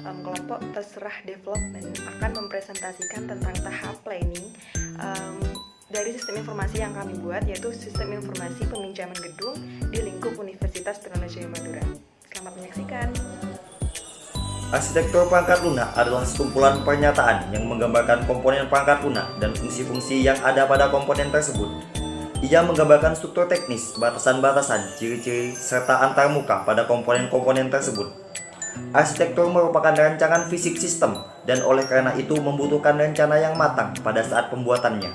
kelompok Terserah Development akan mempresentasikan tentang tahap planning dari sistem informasi yang kami buat, yaitu sistem informasi peminjaman gedung di lingkup Universitas Trunojoyo Madura. Selamat menyaksikan. Arsitektur perangkat lunak adalah sekumpulan pernyataan yang menggambarkan komponen perangkat lunak dan fungsi-fungsi yang ada pada komponen tersebut. Ia menggambarkan struktur teknis, batasan-batasan, ciri-ciri, serta antarmuka pada komponen-komponen tersebut. Arsitektur merupakan rancangan fisik sistem dan oleh karena itu membutuhkan rencana yang matang pada saat pembuatannya.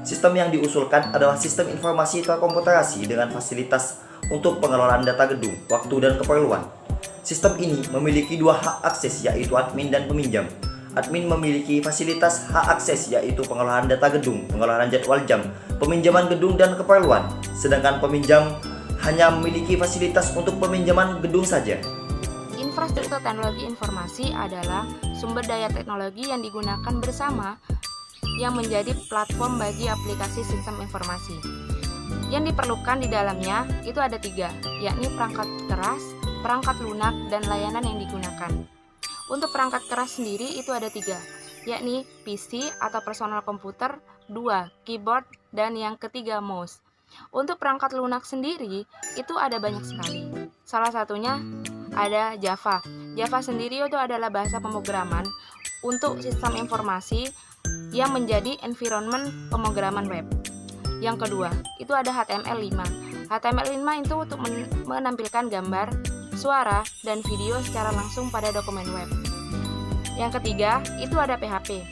Sistem yang diusulkan adalah sistem informasi terkomputerasi dengan fasilitas untuk pengelolaan data gedung, waktu, dan keperluan. Sistem ini memiliki dua hak akses, yaitu admin dan peminjam. Admin memiliki fasilitas hak akses, yaitu pengelolaan data gedung, pengelolaan jadwal jam, peminjaman gedung, dan keperluan. Sedangkan peminjam hanya memiliki fasilitas untuk peminjaman gedung saja. Infrastruktur teknologi informasi adalah sumber daya teknologi yang digunakan bersama yang menjadi platform bagi aplikasi sistem informasi. Yang diperlukan di dalamnya itu ada 3, yakni perangkat keras, perangkat lunak, dan layanan yang digunakan. Untuk perangkat keras sendiri itu ada 3, yakni PC atau personal komputer, 2, keyboard, dan yang ketiga mouse. Untuk perangkat lunak sendiri itu ada banyak sekali. Salah satunya ada Java. Java sendiri itu adalah bahasa pemrograman untuk sistem informasi yang menjadi environment pemrograman web. Yang kedua, itu ada HTML5. HTML5 itu untuk menampilkan gambar, suara, dan video secara langsung pada dokumen web. Yang ketiga, itu ada PHP.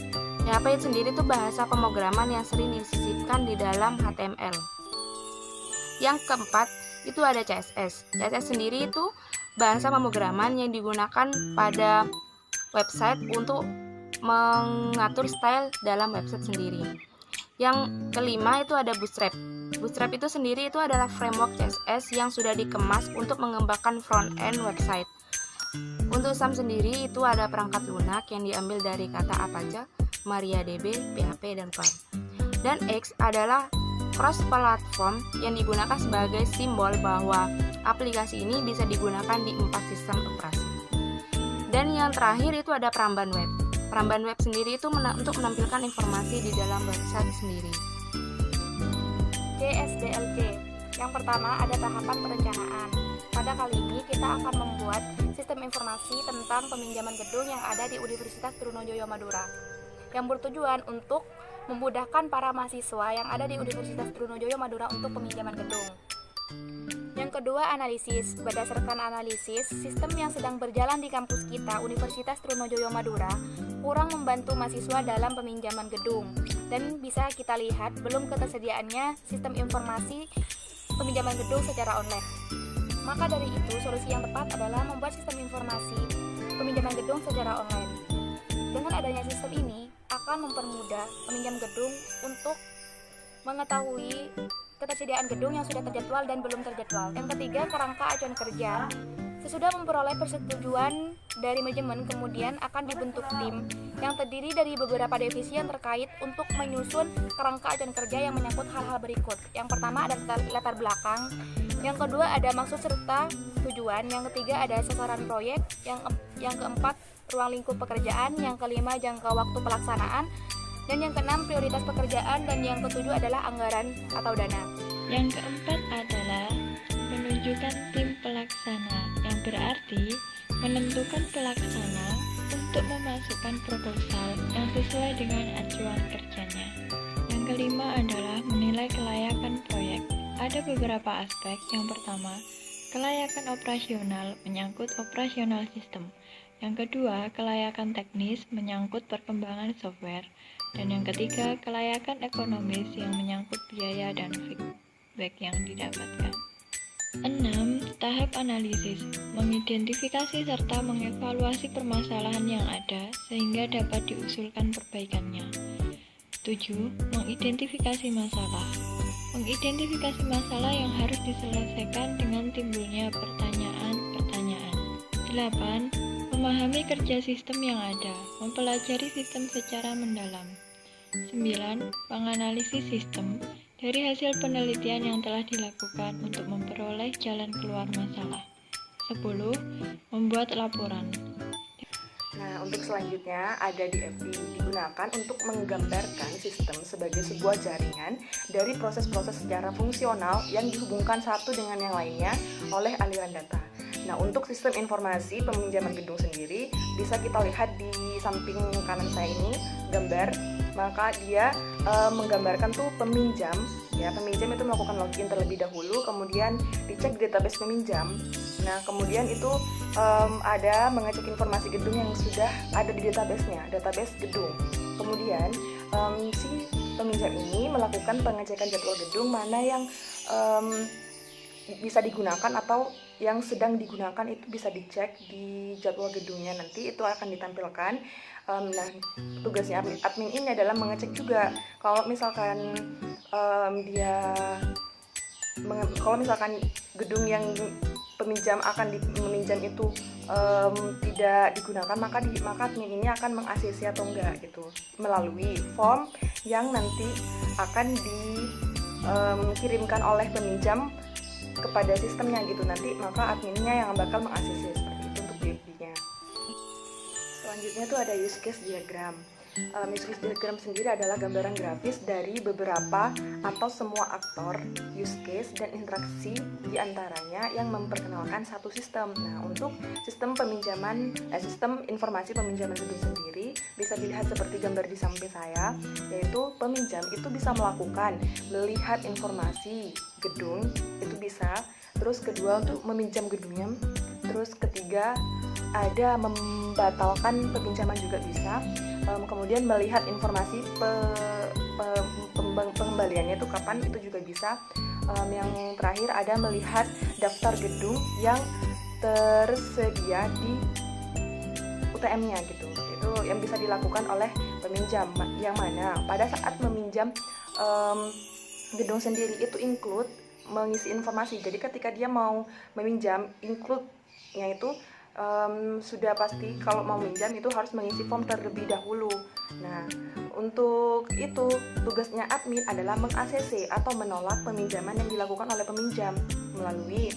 PHP sendiri itu bahasa pemrograman yang sering disisipkan di dalam HTML. Yang keempat, itu ada CSS. CSS sendiri itu bahasa pemrograman yang digunakan pada website untuk mengatur style dalam website sendiri. Yang kelima itu ada Bootstrap. Bootstrap itu sendiri itu adalah framework CSS yang sudah dikemas untuk mengembangkan front-end website. Untuk SAM sendiri itu ada perangkat lunak yang diambil dari kata Apache, MariaDB, PHP, dan Perl. Dan X adalah cross-platform yang digunakan sebagai simbol bahwa aplikasi ini bisa digunakan di 4 sistem operasi. Dan yang terakhir itu ada Peramban Web. Peramban web sendiri itu untuk menampilkan informasi di dalam website sendiri. JSDLC. Yang pertama ada tahapan perencanaan. Pada kali ini kita akan membuat sistem informasi tentang peminjaman gedung yang ada di Universitas Trunojoyo Madura, yang bertujuan untuk memudahkan para mahasiswa yang ada di Universitas Trunojoyo Madura untuk peminjaman gedung. Yang kedua, analisis. Berdasarkan analisis, sistem yang sedang berjalan di kampus kita, Universitas Trunojoyo Madura, kurang membantu mahasiswa dalam peminjaman gedung. Dan bisa kita lihat belum ketersediaannya sistem informasi peminjaman gedung secara online. Maka dari itu, solusi yang tepat adalah membuat sistem informasi peminjaman gedung secara online. Dengan adanya sistem ini, akan mempermudah peminjam gedung untuk mengetahui ketersediaan gedung yang sudah terjadwal dan belum terjadwal. Yang ketiga, kerangka acuan kerja. Sesudah memperoleh persetujuan dari manajemen, kemudian akan dibentuk tim yang terdiri dari beberapa divisi yang terkait untuk menyusun kerangka acuan kerja yang menyangkut hal-hal berikut. Yang pertama ada latar belakang, yang kedua ada maksud serta tujuan, yang ketiga ada sasaran proyek, yang keempat ruang lingkup pekerjaan, yang kelima jangka waktu pelaksanaan, dan yang keenam prioritas pekerjaan, dan yang ketujuh adalah anggaran atau dana. Yang keempat adalah menunjukkan tim pelaksana, yang berarti menentukan pelaksana untuk memasukkan proposal yang sesuai dengan acuan kerjanya. Yang kelima adalah menilai kelayakan proyek. Ada beberapa aspek. Yang pertama, kelayakan operasional menyangkut operasional sistem. Yang kedua, kelayakan teknis menyangkut perkembangan software. Dan yang ketiga, kelayakan ekonomis yang menyangkut biaya dan feedback yang didapatkan. 6. Tahap analisis, mengidentifikasi serta mengevaluasi permasalahan yang ada sehingga dapat diusulkan perbaikannya. 7. Mengidentifikasi masalah. Mengidentifikasi masalah yang harus diselesaikan dengan timbulnya pertanyaan-pertanyaan. 8. Memahami kerja sistem yang ada, mempelajari sistem secara mendalam. 9. Menganalisis sistem dari hasil penelitian yang telah dilakukan untuk memperoleh jalan keluar masalah. 10. Membuat laporan. Nah, untuk selanjutnya ada DFV, digunakan untuk menggambarkan sistem sebagai sebuah jaringan dari proses-proses secara fungsional yang dihubungkan satu dengan yang lainnya oleh aliran data. Nah, untuk sistem informasi peminjaman gedung sendiri bisa kita lihat di samping kanan saya ini gambar, maka dia menggambarkan tuh peminjam. Ya, peminjam itu melakukan login terlebih dahulu, kemudian dicek di database peminjam. Nah, kemudian itu ada mengecek informasi gedung yang sudah ada di database-nya, database gedung. Kemudian si peminjam ini melakukan pengecekan jadwal gedung mana yang bisa digunakan atau yang sedang digunakan itu bisa dicek di jadwal gedungnya, nanti itu akan ditampilkan. Nah, tugasnya admin ini adalah mengecek juga kalau misalkan kalau misalkan gedung yang peminjam akan meminjam itu tidak digunakan, maka admin ini akan meng-ACC atau enggak gitu melalui form yang nanti akan dikirimkan oleh peminjam kepada sistemnya gitu. Nanti maka adminnya yang bakal meng-ACC seperti itu untuk DFV-nya. Selanjutnya tuh ada use case diagram. Use case diagram sendiri adalah gambaran grafis dari beberapa atau semua aktor, use case, dan interaksi diantaranya yang memperkenalkan satu sistem. Nah, untuk sistem sistem informasi peminjaman gedung sendiri bisa dilihat seperti gambar di samping saya, yaitu peminjam itu bisa melihat informasi gedung, itu bisa. Terus kedua untuk meminjam gedungnya. Terus ketiga ada membatalkan peminjaman juga bisa. Kemudian melihat informasi pengembaliannya itu kapan, itu juga bisa. Yang terakhir ada melihat daftar gedung yang tersedia di UTM-nya gitu. Itu yang bisa dilakukan oleh peminjam, yang mana pada saat meminjam gedung sendiri itu include mengisi informasi. Jadi ketika dia mau meminjam, include-nya itu sudah pasti kalau mau minjam itu harus mengisi form terlebih dahulu. Nah, untuk itu tugasnya admin adalah meng-ACC atau menolak peminjaman yang dilakukan oleh peminjam melalui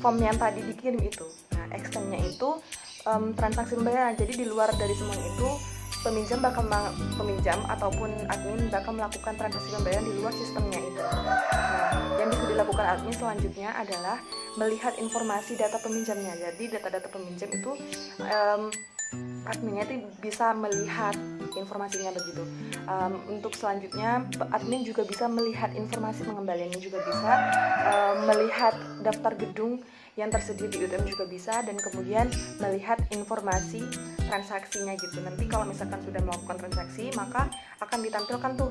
form yang tadi dikirim itu. Nah, extend-nya itu transaksi pembayaran. Jadi di luar dari semua itu peminjam ataupun admin bakal melakukan transaksi pembayaran di luar sistemnya itu. Nah, yang bisa dilakukan admin selanjutnya adalah melihat informasi data peminjamnya. Jadi data-data peminjam itu adminnya itu bisa melihat informasinya begitu. Untuk selanjutnya admin juga bisa melihat informasi pengembaliannya, juga bisa melihat daftar gedung yang tersedia di UTM juga bisa, dan kemudian melihat informasi transaksinya gitu. Nanti kalau misalkan sudah melakukan transaksi, maka akan ditampilkan tuh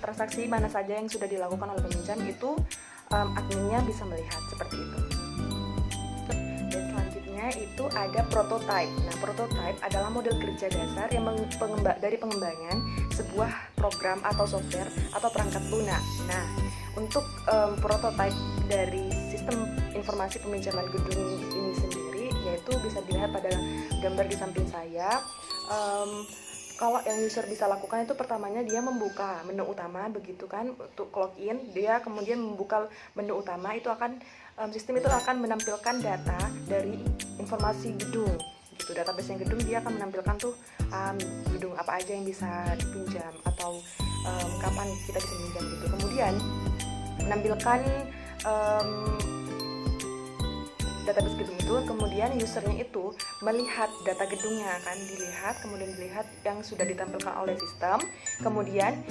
transaksi mana saja yang sudah dilakukan oleh peminjam, itu adminnya bisa melihat seperti itu. Dan selanjutnya itu ada prototype. Nah, prototype adalah model kerja dasar yang dari pengembangan sebuah program atau software atau perangkat lunak. Nah, untuk prototype dari sistem informasi peminjaman gedung ini sendiri, yaitu bisa dilihat pada gambar di samping saya. Kalau yang user bisa lakukan itu pertamanya dia membuka menu utama begitu kan, untuk login dia kemudian membuka menu utama, itu akan sistem itu akan menampilkan data dari informasi gedung gitu, database-nya gedung. Dia akan menampilkan tuh gedung apa aja yang bisa dipinjam atau kapan kita bisa pinjam gitu. Kemudian menampilkan database gedung itu, kemudian usernya itu melihat data gedungnya, akan kemudian dilihat yang sudah ditampilkan oleh sistem. Kemudian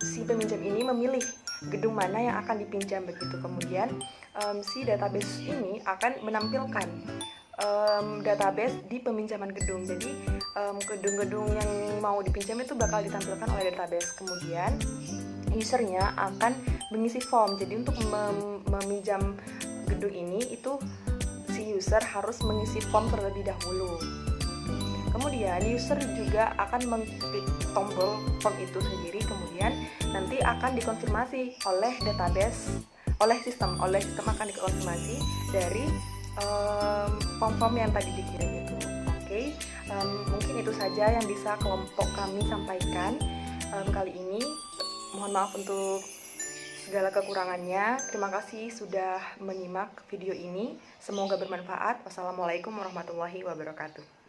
si peminjam ini memilih gedung mana yang akan dipinjam begitu. Kemudian si database ini akan menampilkan database di peminjaman gedung. Jadi gedung-gedung yang mau dipinjam itu bakal ditampilkan oleh database. Kemudian usernya akan mengisi form. Jadi untuk meminjam gedung ini itu si user harus mengisi form terlebih dahulu. Kemudian user juga akan mengklik tombol form itu sendiri, kemudian nanti akan dikonfirmasi oleh database, oleh sistem akan dikonfirmasi dari form-form yang tadi dikirim itu. Oke, mungkin itu saja yang bisa kelompok kami sampaikan kali ini. Mohon maaf untuk segala kekurangannya. Terima kasih sudah menyimak video ini. Semoga bermanfaat. Wassalamualaikum warahmatullahi wabarakatuh.